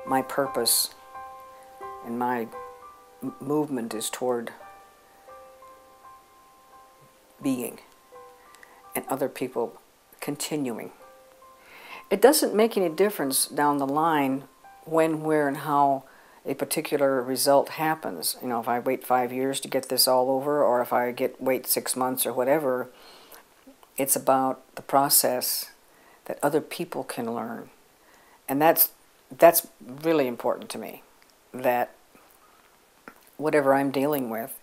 my purpose and my movement is toward being and other people continuing. It doesn't make any difference down the line when, where, and how a particular result happens. You know, if I wait 5 years to get this all over, or if I wait 6 months or whatever, it's about the process that other people can learn. And that's really important to me, that whatever I'm dealing with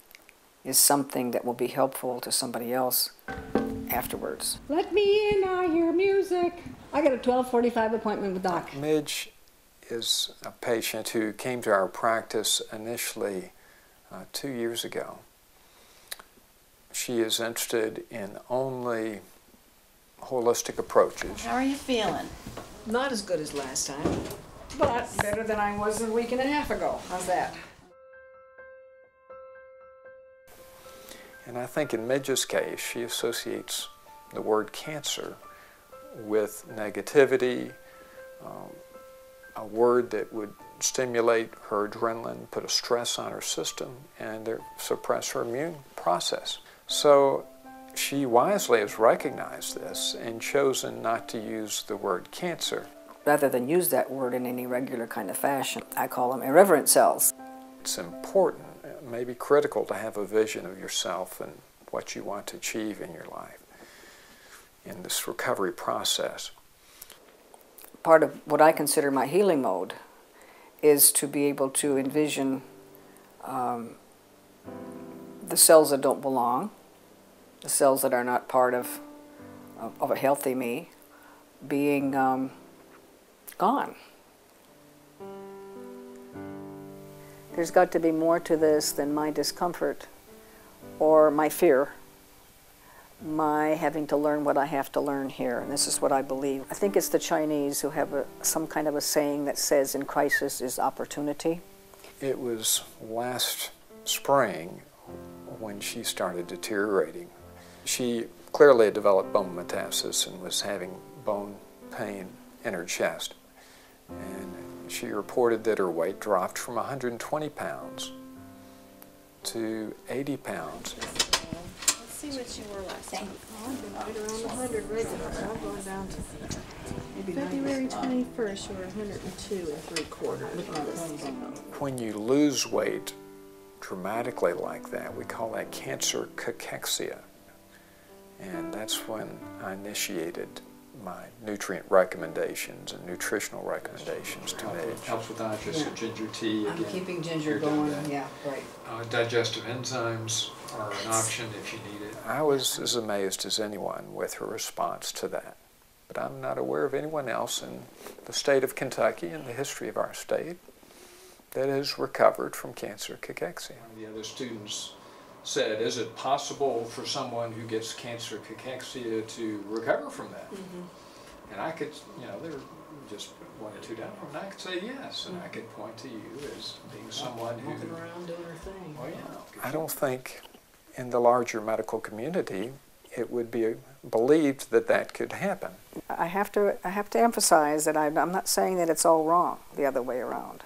is something that will be helpful to somebody else afterwards. Let me in, I hear music. I got a 12:45 appointment with Doc. Midge is a patient who came to our practice initially 2 years ago. She is interested in only holistic approaches. How are you feeling? Not as good as last time, but better than I was a week and a half ago. How's that? And I think in Midge's case, she associates the word cancer with negativity, a word that would stimulate her adrenaline, put a stress on her system, and suppress her immune process. So she wisely has recognized this and chosen not to use the word cancer. Rather than use that word in any regular kind of fashion, I call them irreverent cells. It's important, maybe critical, to have a vision of yourself and what you want to achieve in your life in this recovery process. Part of what I consider my healing mode is to be able to envision the cells that don't belong, the cells that are not part of a healthy me, being gone. There's got to be more to this than my discomfort or my fear, my having to learn what I have to learn here, and this is what I believe. I think it's the Chinese who have some kind of a saying that says, in crisis is opportunity. It was last spring when she started deteriorating. She clearly had developed bone metastasis and was having bone pain in her chest. And she reported that her weight dropped from 120 pounds to 80 pounds. Let's see what you were last time. I've been right around 100 regular. I'm going down to maybe February 21st, you were 102 3/4. When you lose weight dramatically like that, we call that cancer cachexia. And that's when I initiated my nutrient recommendations and nutritional recommendations to Midge. Helps with that, just some ginger tea. I'm Again, keeping ginger you're doing going. that. Yeah, right. Digestive enzymes are an option if you need it. I was as amazed as anyone with her response to that. But I'm not aware of anyone else in the state of Kentucky and the history of our state that has recovered from cancer cachexia. One of the other students said, is it possible for someone who gets cancer cachexia to recover from that? Mm-hmm. And I could, you know, there were just one or two down from, and I could say yes, and I could point to you as being someone who... Walking around doing her thing. Oh, yeah. I don't think in the larger medical community it would be believed that that could happen. I have to emphasize that I'm not saying that it's all wrong the other way around,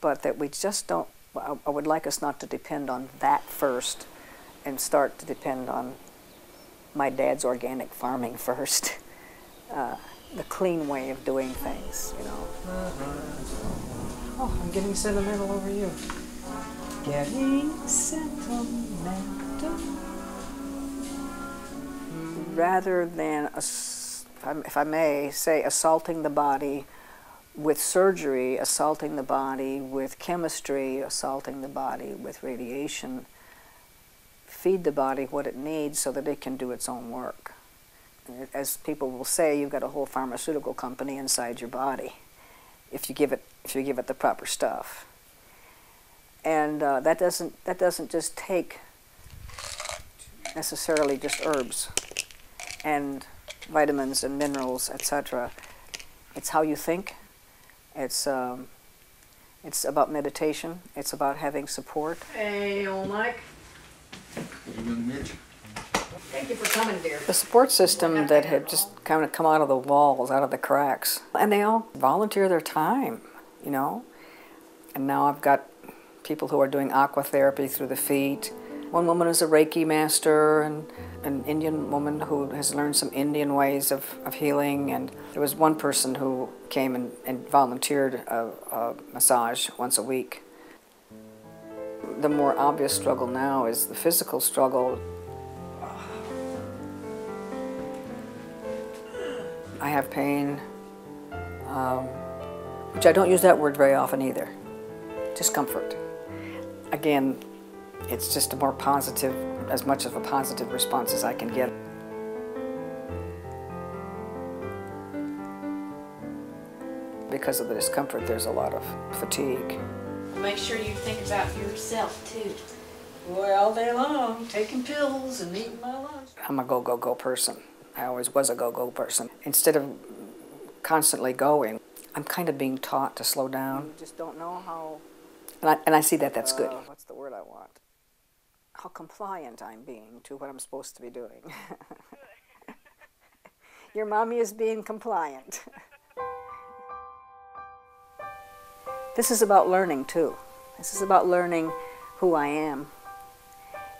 but that we just don't. I would like us not to depend on that first and start to depend on my dad's organic farming first, the clean way of doing things, you know. Oh, I'm getting sentimental over you. Getting sentimental. Rather than, if I may say, assaulting the body with surgery, assaulting the body with chemistry, assaulting the body with radiation, feed the body what it needs so that it can do its own work. As people will say, you've got a whole pharmaceutical company inside your body if you give it the proper stuff. And that doesn't just take necessarily just herbs and vitamins and minerals, etc. It's how you think. It's about meditation. It's about having support. Hey, old Mike. Midge. Thank you for coming, dear. The support system that had just kind of come out of the walls, out of the cracks. And they all volunteer their time. you know. And now I've got people who are doing aqua therapy through the feet. One woman is a Reiki master, and an Indian woman who has learned some Indian ways of healing. And there was one person who came and volunteered a massage once a week. The more obvious struggle now is the physical struggle. I have pain, which I don't use that word very often either. Discomfort. Again, it's just a more positive, as much of a positive response as I can get. Because of the discomfort, there's a lot of fatigue. Make sure you think about yourself too. Well, day long, taking pills and eating my lunch. I'm a go, go, go person. I always was a go, go person. Instead of constantly going, I'm kind of being taught to slow down. You just don't know how... And I see that that's good. What's the word I want? How compliant I'm being to what I'm supposed to be doing. Your mommy is being compliant. This is about learning too. This is about learning who I am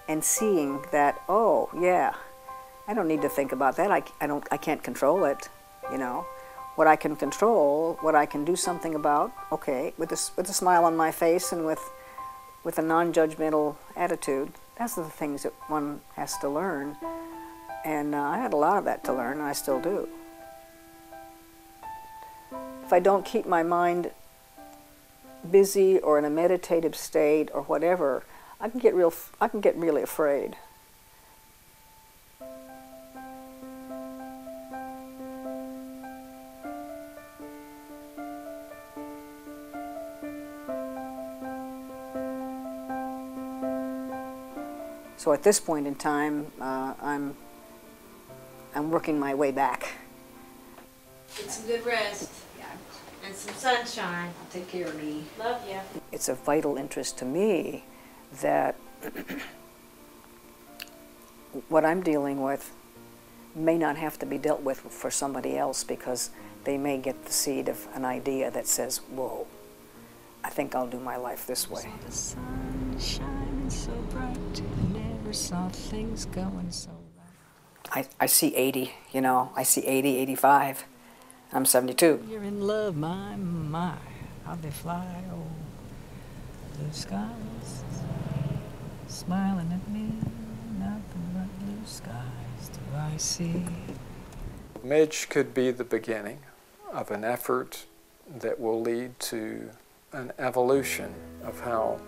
and seeing that, oh yeah, I don't need to think about that. I can't control it, you know. What I can control, what I can do something about, okay, with a smile on my face and with a non-judgmental attitude. That's the things that one has to learn. And I had a lot of that to learn, and I still do. If I don't keep my mind busy or in a meditative state or whatever, I can get really afraid. So at this point in time, I'm working my way back. Get some good rest. Yeah, And some sunshine. I'll take care of me. Love you. It's of vital interest to me that what I'm dealing with may not have to be dealt with for somebody else, because they may get the seed of an idea that says, whoa, I think I'll do my life this way. The sun shining so bright, never saw things going so right. I see 80, you know, I see 80, 85. I'm 72. You're in love, my, how they fly, oh, blue skies, smiling at me, nothing but blue skies do I see. Midge could be the beginning of an effort that will lead to an evolution of how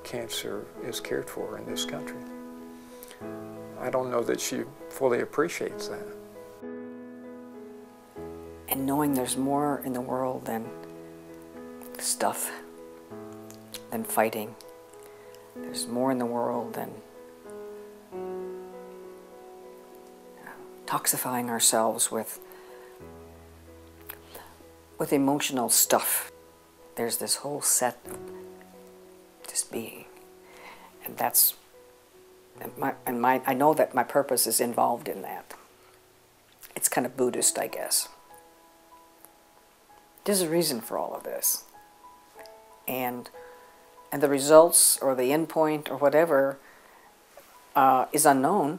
cancer is cared for in this country. I don't know that she fully appreciates that. And knowing there's more in the world than stuff, than fighting. There's more in the world than toxifying ourselves with emotional stuff. There's this whole set of just being, and that's I know that my purpose is involved in that. It's kind of Buddhist, I guess. There's a reason for all of this, and the results or the end point or whatever is unknown,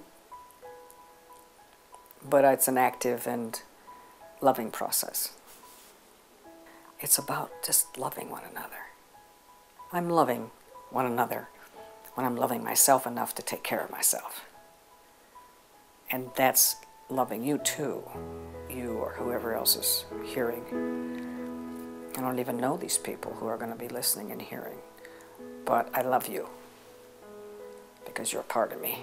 but it's an active and loving process. It's about just loving one another. I'm loving one another when I'm loving myself enough to take care of myself. And that's loving you too, you or whoever else is hearing. I don't even know these people who are going to be listening and hearing, but I love you because you're a part of me.